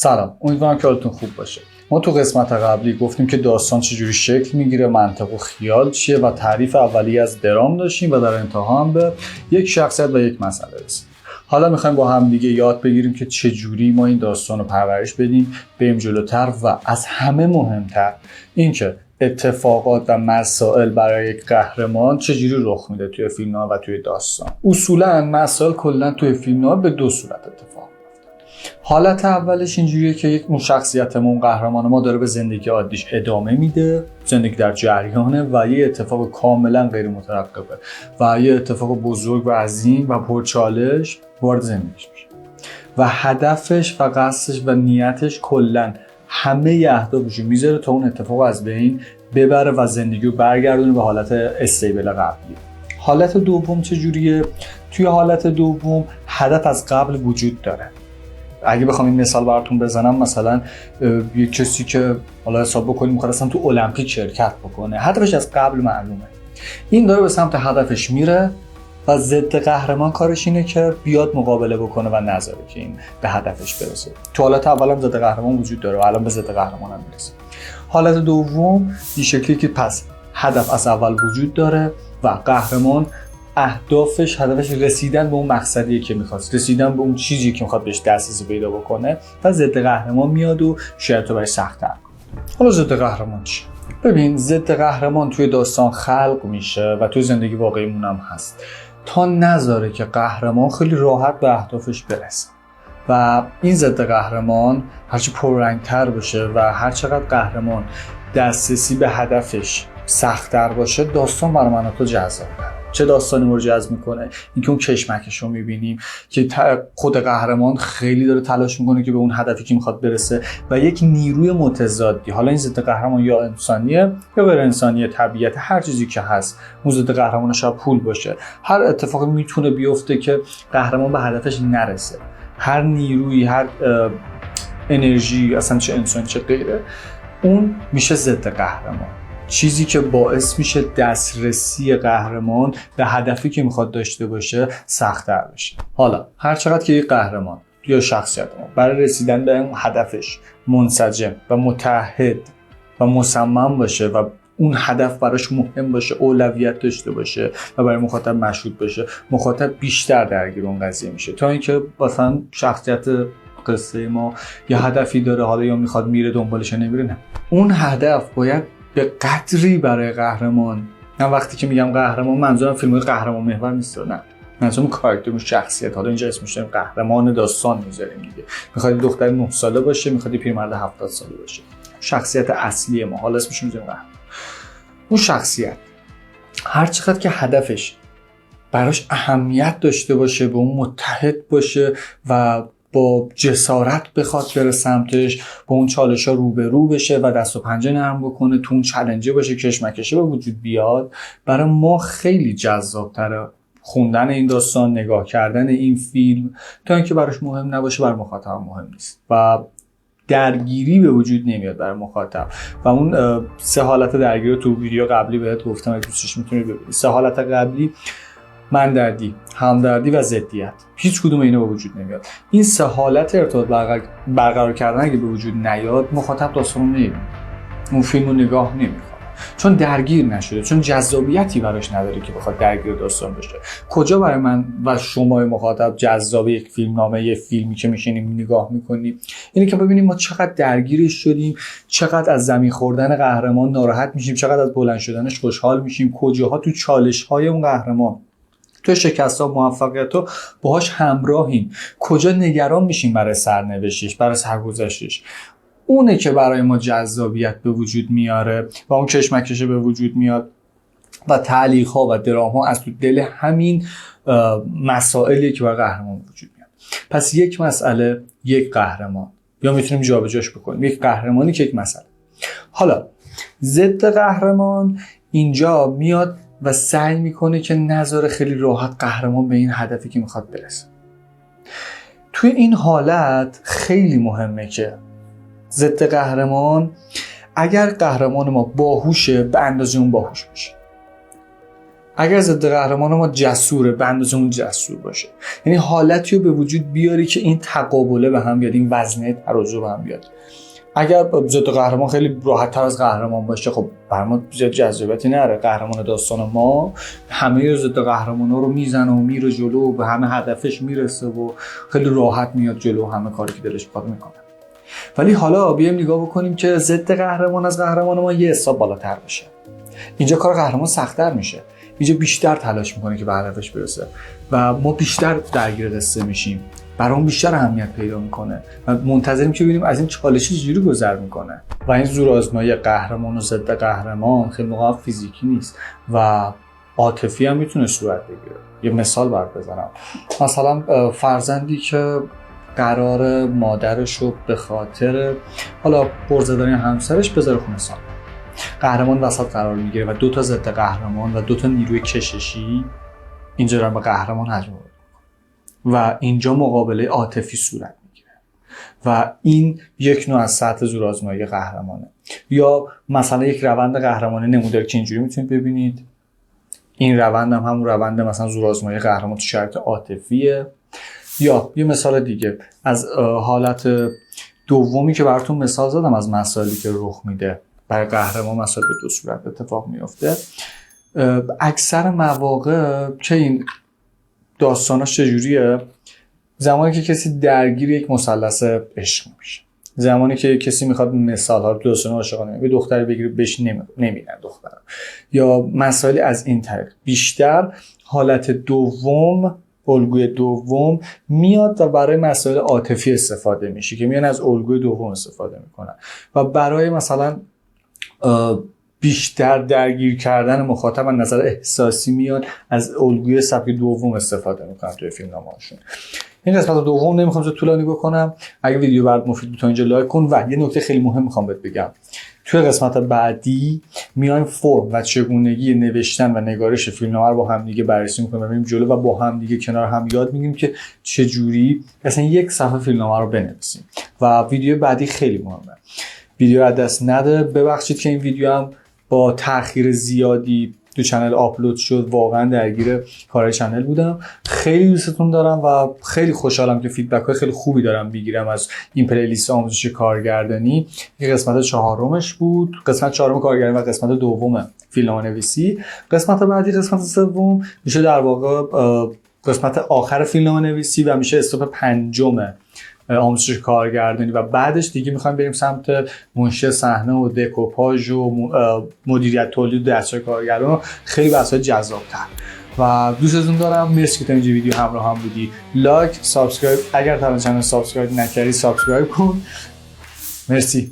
سلام، امیدوارم که حالتون خوب باشه. ما تو قسمت قبلی گفتیم که داستان چجوری شکل میگیره، منطق و خیال چیه و تعریف اولیه از درام داشتیم و در انتها هم به یک شخصیت و یک مسئله رسیدیم. حالا میخوایم با هم دیگه یاد بگیریم که چجوری ما این داستان رو پرورش بدیم، بریم جلوتر و از همه مهمتر اینکه اتفاقات و مسائل برای یک قهرمان چجوری رخ میده توی فیلم‌ها و توی داستان. اصولاً مسائل کلاً توی فیلم‌ها به دو صورت اتفاق میفته. حالت اولش اینجوریه که یک شخصیتمون، قهرمان ما، داره به زندگی عادیش ادامه میده، زندگی در جریانه و یه اتفاق کاملاً غیر مترقبه و یه اتفاق بزرگ و عظیم و پرچالش وارد زندگیش میشه و هدفش و قصدش و نیتش کلاً همه اهدافشو میذاره تا اون اتفاق از بین ببره و زندگی رو برگردونه به حالت استیبل قبلی. حالت دوم چجوریه؟ توی حالت دوم هدف از قبل وجود داره. اگه بخوام این مثال براتون بزنم، مثلا یه کسی که حالا حساب بکنیم میخواد اصلا تو المپیک شرکت بکنه، هدفش از قبل معلومه. این داره به سمت هدفش میره و ضد قهرمان کارش اینه که بیاد مقابله بکنه و نذاره که این به هدفش برسه. تو حالت اول هم ضد قهرمان وجود داره و الان به ضد قهرمان هم میرسه. حالت دوم این شکلی که پس هدف از اول وجود داره و قهرمان هدفش رسیدن به اون مقصدیه که میخواد، رسیدن به اون چیزی که میخواد بهش دسترسی پیدا بکنه و ضد قهرمان میاد و شرایطو برای سخت‌تر کنه. حالا ضد قهرمان چیه؟ ببین، ضد قهرمان توی داستان خلق میشه و توی زندگی واقعیمون هم هست تا نذاره که قهرمان خیلی راحت به اهدافش برسه و این ضد قهرمان هرچی پررنگتر باشه و هر چقدر قهرمان دسترسی به هدفش سخت‌تر باشه، داستان برای من تو جذاب‌تره. چه داستانی رو جذب میکنه؟ اینکه اون کشمکش رو میبینیم که خود قهرمان خیلی داره تلاش میکنه که به اون هدفی که میخواد برسه و یک نیروی متضادی، حالا این ضد قهرمان یا انسانیه یا غیر انسانیه، طبیعت، هر چیزی که هست، اون ضد قهرمان شاید پول باشه، هر اتفاقی میتونه بیفته که قهرمان به هدفش نرسه. هر نیروی، هر انرژی، اصلا چه انسان چه غیره، اون میشه ضد قهرمان، چیزی که باعث میشه دسترسی قهرمان به هدفی که میخواد داشته باشه سخت‌تر بشه. حالا هر چقدر که یک قهرمان یا شخصیت ما برای رسیدن به اون هدفش منسجم و متحد و مصمم باشه و اون هدف براش مهم باشه، اولویت داشته باشه و برای مخاطب مشهود باشه، مخاطب بیشتر درگیر اون قضیه میشه. تا اینکه مثلا شخصیت قصه ما یه هدفی داره، حالا یا میخواد میره دنبالش نمیره، نه، اون هدف باید به قدری برای قهرمان، من وقتی که میگم قهرمان منظورم فیلم‌های قهرمان محور نیست، نه، منظورم کاراکتر، شخصیت. حالا اینجا اسمش رو قهرمان داستان میذاریم دیگه. میخواد دختر 9 ساله باشه، میخواد پیرمرد 70 ساله باشه، شخصیت اصلی ما، حالا اسمش رو میذاریم قهرمان. اون شخصیت هر چقدر که هدفش براش اهمیت داشته باشه، به اون متحد باشه و با جسارت بخواد بره سمتش، با اون چالش‌ها روبرو بشه و دست و پنجه نرم بکنه، تو اون چالنجه باشه، کشمکشه به وجود بیاد، برای ما خیلی جذاب‌تره خوندن این داستان، نگاه کردن این فیلم، تا اینکه براش مهم نباشه، برای مخاطب مهم نیست و درگیری به وجود نمیاد برای مخاطب. و اون سه حالت درگیری رو تو ویدیو قبلی بهت گفتم، اگه دوستش میتونید ببینید. سه حالت قبلی: من دردی، همدردی و ضدیت. هیچ کدوم اینا به وجود نمیاد. این سه حالت ارتباط برقرار کردن اگه به وجود نیاد، مخاطب داستان رو نمیبینه، اون فیلم رو نگاه نمیکنه، چون درگیر نشده، چون جذابیتی براش نداره که بخواد درگیر داستان بشه. کجا برای من و شما مخاطب جذاب یک فیلمنامه، یک فیلمی که میشینیم نگاه میکنیم، اینه که ببینیم ما چقدر درگیرش شدیم، چقدر از زمین خوردن قهرمان ناراحت میشیم، چقدر از بلند شدنش خوشحال میشیم، کجاها تو چالش‌های اون قهرمان، تو شکست‌ها، موفقیت‌ها باهاش همراهیم، کجا نگران میشیم برای سرنوشتش، برای سرگذشتش. اونه که برای ما جذابیت به وجود میاره و اون کشمکش به وجود میاد و تعلیق‌ها و درام‌ها از تو دل همین مسائلی که برای قهرمان وجود میاد. پس یک مسئله، یک قهرمان، یا میتونیم جابجاش بکنیم، یک قهرمانی که یک مسئله. حالا ضد قهرمان اینجا میاد و سعی میکنه که نذاره خیلی راحت قهرمان به این هدفی که میخواد برسه. توی این حالت خیلی مهمه که ضد قهرمان، اگر قهرمان ما باهوشه، به اندازه اون باهوش باشه. اگر ضد قهرمان ما جسوره، به اندازه اون جسور باشه. یعنی حالتی رو به وجود بیاری که این تقابله به هم بیاد، این وزنه تراز به هم بیاد. اگر ضد قهرمان خیلی راحت تر از قهرمان باشه، خب برام زیاد جذابیتی نداره. قهرمان داستان ما همه ضد قهرمانا رو میزنه و میره جلو و به همه هدفش میرسه و خیلی راحت میاد جلو و همه کاری که دلش بخواد میکنه. ولی حالا بیایم نگاه بکنیم که ضد قهرمان از قهرمان ما یه حساب بالاتر بشه. اینجا کار قهرمان سخت‌تر میشه. اینجا بیشتر تلاش میکنه که به هدفش برسه و ما بیشتر درگیر قصه میشیم. برام بیشتر اهمیت پیدا میکنه و منتظریم که ببینیم از این چالش چجوری گذر میکنه. و این زورآزمایی قهرمان و ضد قهرمان خیلی موقع فیزیکی نیست و عاطفی هم میتونه صورت بگیره. یه مثال برات بزنم. مثلا فرزندی که قرار مادرش رو به خاطر حالا برزداری همسرش بذاره خونه سال، قهرمان وسط قرار میگیره و 2 تا ضد قهرمان و 2 تا نیروی کششی اینجا رو به قهرمان هجوم میکنه و اینجا مقابله عاطفی صورت میگیره و این یک نوع از سطح زورآزمایی قهرمانه. یا مثلا یک روند قهرمانی نمودار که اینجوری میتونید ببینید. این روند هم همون روند مثلا زورآزمایی قهرمان تو شرایط عاطفیه. یا یه مثال دیگه از حالت دومی که براتون مثال زدم از مسائلی که رخ میده برای قهرمان، مسائل به 2 صورت اتفاق میفته. اکثر مواقع که این داستاناش چجوریه؟ زمانی که کسی درگیر یک مثلث عشق میشه، زمانی که کسی میخواد مثال ها داستان عاشقانه به دختری بگیره بهش نمیدن دختر، یا مسائلی از این طریق. بیشتر حالت دوم، الگوی دوم میاد و برای مسائل عاطفی استفاده میشه که میان از الگوی دوم استفاده میکنن و برای مثلا بیشتر درگیر کردن مخاطب از نظر احساسی میاد از الگوی سبک دوم استفاده میکنن توی فیلمنامه‌هاشون. این قسمت دوم نمیخوام زیاد طولانی بکنم. اگه ویدیو برات مفید بود تا اینجا لایک کن و یه نکته خیلی مهم میخوام بهت بگم. توی قسمت بعدی میایم فرم و چگونگی نوشتن و نگارش فیلمنامه رو با هم دیگه بررسی می‌کنیم و بریم جلو و با هم دیگه کنار هم یاد میگیریم که چه جوری اصلا یک صفحه فیلمنامه رو بنویسیم. و ویدیو بعدی خیلی مهمه. ویدیو رو دست نده. ببخشید که این ویدیو هم با تأخیر زیادی تو چنل آپلود شد. واقعا درگیر کارهای چنل بودم. خیلی دوستتون دارم و خیلی خوشحالم که فیدبک های خیلی خوبی دارم میگیرم از این پلیلیست آموزش کارگردانی. این قسمت 4مش بود، قسمت 4 کارگردانی و قسمت 2 فیلمنامه‌نویسی. قسمت بعدی قسمت 3 میشه در واقع قسمت آخر فیلمنامه‌نویسی و میشه استاپ 5 آموزش کارگردانی و بعدش دیگه میخوایم بریم سمت منشی صحنه و دکوپاژ و مدیریت تولید و دستیار کارگردان. خیلی بحث‌های جذاب‌تر و دوستتون دارم. مرسی که تا اینجا ویدیو همراه هم بودی. لایک، سابسکرایب، اگر تا الان چنل سابسکرایب نکردی سابسکرایب کن. مرسی.